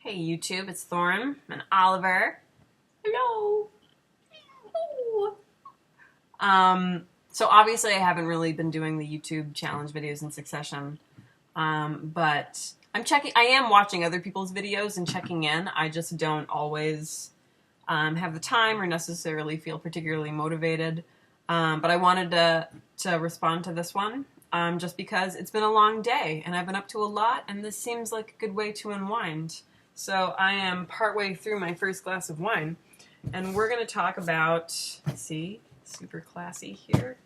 Hey YouTube, it's Thorin and Oliver. Hello. Hello. So obviously I haven't really been doing the YouTube challenge videos in succession, but I am watching other people's videos and checking in. I just don't always have the time or necessarily feel particularly motivated. But I wanted to respond to this one just because it's been a long day and I've been up to a lot, and this seems like a good way to unwind. So I am partway through my first glass of wine, and we're going to talk about, see, super classy here.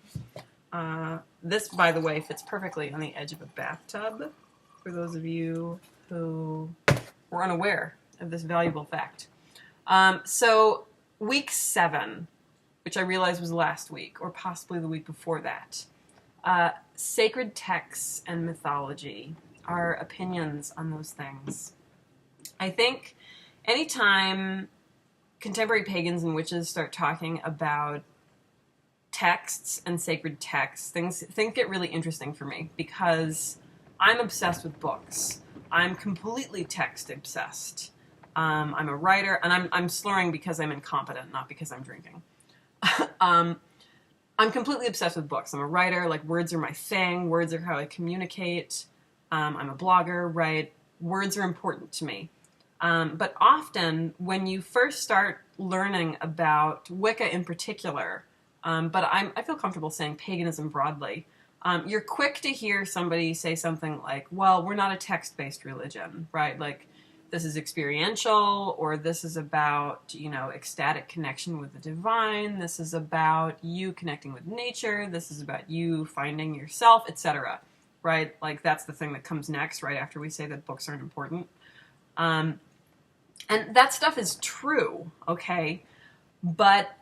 This, by the way, fits perfectly on the edge of a bathtub, for those of you who were unaware of this valuable fact. So week 7, which I realized was last week, or possibly the week before that, sacred texts and mythology, our opinions on those things. I think anytime contemporary pagans and witches start talking about texts and sacred texts, things get really interesting for me because I'm obsessed with books. I'm completely text obsessed. I'm a writer, and I'm slurring because I'm incompetent, not because I'm drinking. I'm completely obsessed with books. I'm a writer. Like, words are my thing. Words are how I communicate. I'm a blogger, right? Words are important to me. But often, when you first start learning about Wicca in particular, but I feel comfortable saying paganism broadly, you're quick to hear somebody say something like, well, we're not a text-based religion, right? Like, this is experiential, or this is about, ecstatic connection with the divine. This is about you connecting with nature. This is about you finding yourself, etc., right? Like, that's the thing that comes next, right after we say that books aren't important. And that stuff is true, okay? But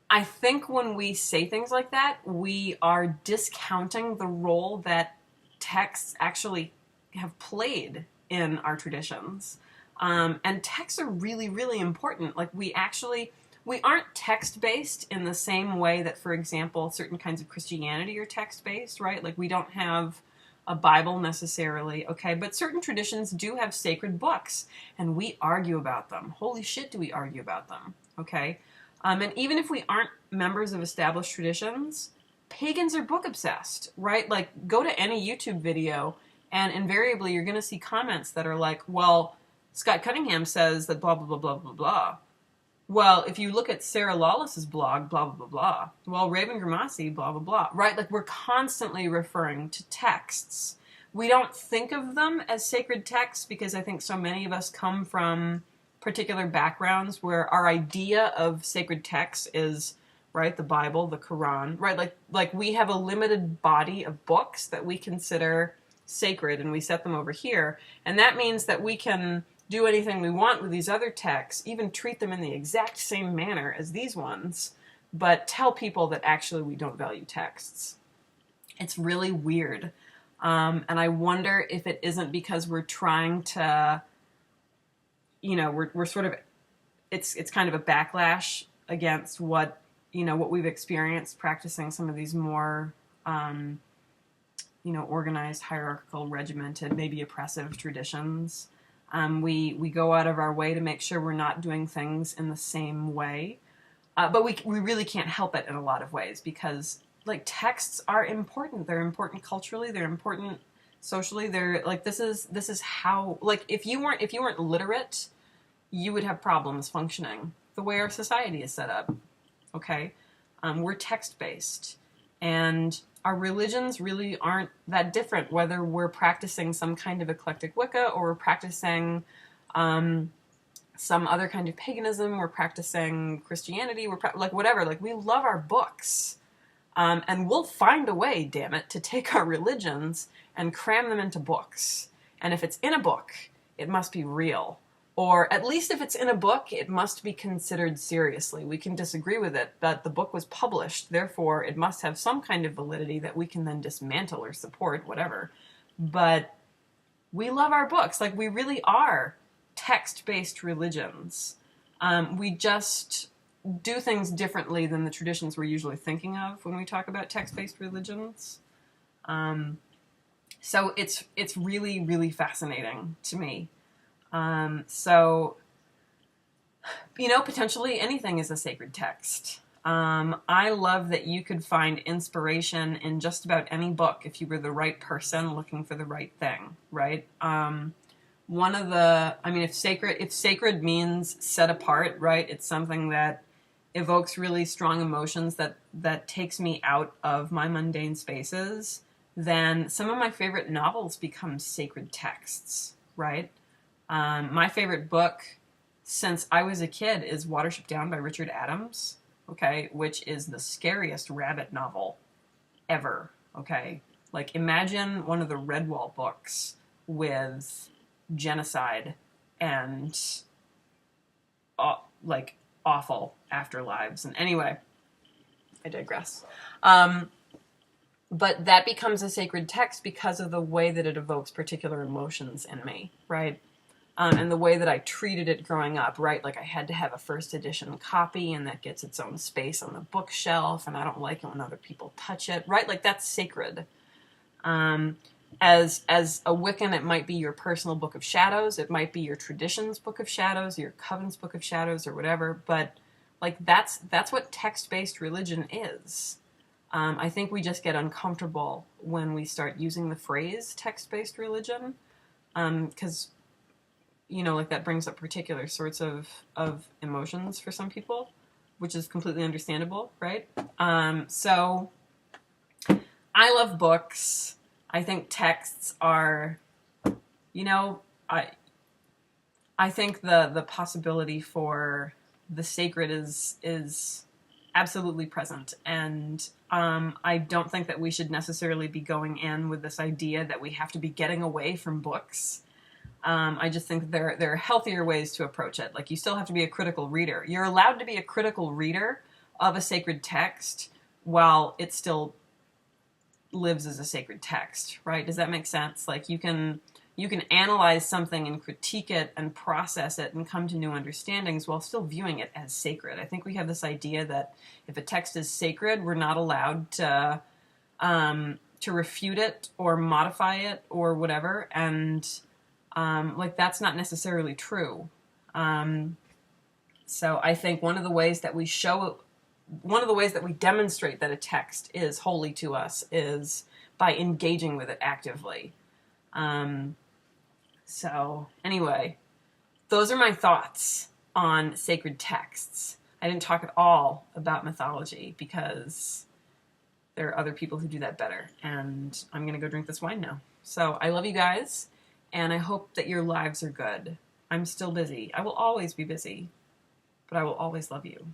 I think when we say things like that, we are discounting the role that texts actually have played in our traditions. And texts are really, really important. Like, we aren't text-based in the same way that, for example, certain kinds of Christianity are text-based, right? Like, we don't have a Bible necessarily, okay? But certain traditions do have sacred books, and we argue about them. Holy shit, do we argue about them, okay? And even if we aren't members of established traditions, pagans are book obsessed, right? Like, go to any YouTube video, and invariably you're going to see comments that are like, well, Scott Cunningham says that blah, blah, blah, blah, blah, blah. Well, if you look at Sarah Lawless's blog, blah, blah, blah, blah. Well, Raven Grimassi, blah, blah, blah. Right? Like, we're constantly referring to texts. We don't think of them as sacred texts because I think so many of us come from particular backgrounds where our idea of sacred texts is, right, the Bible, the Quran, right? Like we have a limited body of books that we consider sacred, and we set them over here. And that means that we can do anything we want with these other texts, even treat them in the exact same manner as these ones, but tell people that actually we don't value texts. It's really weird. And I wonder if it isn't because we're trying to, we're sort of, it's kind of a backlash against what we've experienced practicing some of these more, organized, hierarchical, regimented, maybe oppressive traditions. We go out of our way to make sure we're not doing things in the same way. But we really can't help it in a lot of ways because, like, texts are important. They're important culturally. They're important socially. They're, like, this is how, like, if you weren't literate, you would have problems functioning the way our society is set up. Okay? We're text-based. And our religions really aren't that different, whether we're practicing some kind of eclectic Wicca or we're practicing some other kind of paganism, we're practicing Christianity, like whatever. Like, we love our books. And we'll find a way, damn it, to take our religions and cram them into books. And if it's in a book, it must be real. Or at least if it's in a book, it must be considered seriously. We can disagree with it, but the book was published, therefore it must have some kind of validity that we can then dismantle or support, whatever. But we love our books. Like, we really are text-based religions. We just do things differently than the traditions we're usually thinking of when we talk about text-based religions. So it's really, really fascinating to me. So, potentially anything is a sacred text. I love that you could find inspiration in just about any book if you were the right person looking for the right thing, right? If sacred means set apart, right? It's something that evokes really strong emotions that takes me out of my mundane spaces, then some of my favorite novels become sacred texts, right? My favorite book since I was a kid is Watership Down by Richard Adams, okay, which is the scariest rabbit novel ever, okay? Like, imagine one of the Redwall books with genocide and, awful afterlives. And anyway, I digress. But that becomes a sacred text because of the way that it evokes particular emotions in me, right? And the way that I treated it growing up, right? Like, I had to have a first edition copy, and that gets its own space on the bookshelf, and I don't like it when other people touch it, right? Like, that's sacred. As a Wiccan, it might be your personal book of shadows, it might be your traditions book of shadows, your covenants book of shadows, or whatever, but, like, that's what text-based religion is. I think we just get uncomfortable when we start using the phrase text-based religion, because that brings up particular sorts of emotions for some people, which is completely understandable, right? So I love books. I think texts are, I think the possibility for the sacred is absolutely present. And I don't think that we should necessarily be going in with this idea that we have to be getting away from books. I just think there are healthier ways to approach it. Like, you still have to be a critical reader. You're allowed to be a critical reader of a sacred text while it still lives as a sacred text, right? Does that make sense? Like, you can analyze something and critique it and process it and come to new understandings while still viewing it as sacred. I think we have this idea that if a text is sacred, we're not allowed to refute it or modify it or whatever, and that's not necessarily true. So I think one of the ways that we demonstrate that a text is holy to us is by engaging with it actively. So anyway, those are my thoughts on sacred texts. I didn't talk at all about mythology because there are other people who do that better, and I'm going to go drink this wine now. So I love you guys, and I hope that your lives are good. I'm still busy. I will always be busy, but I will always love you.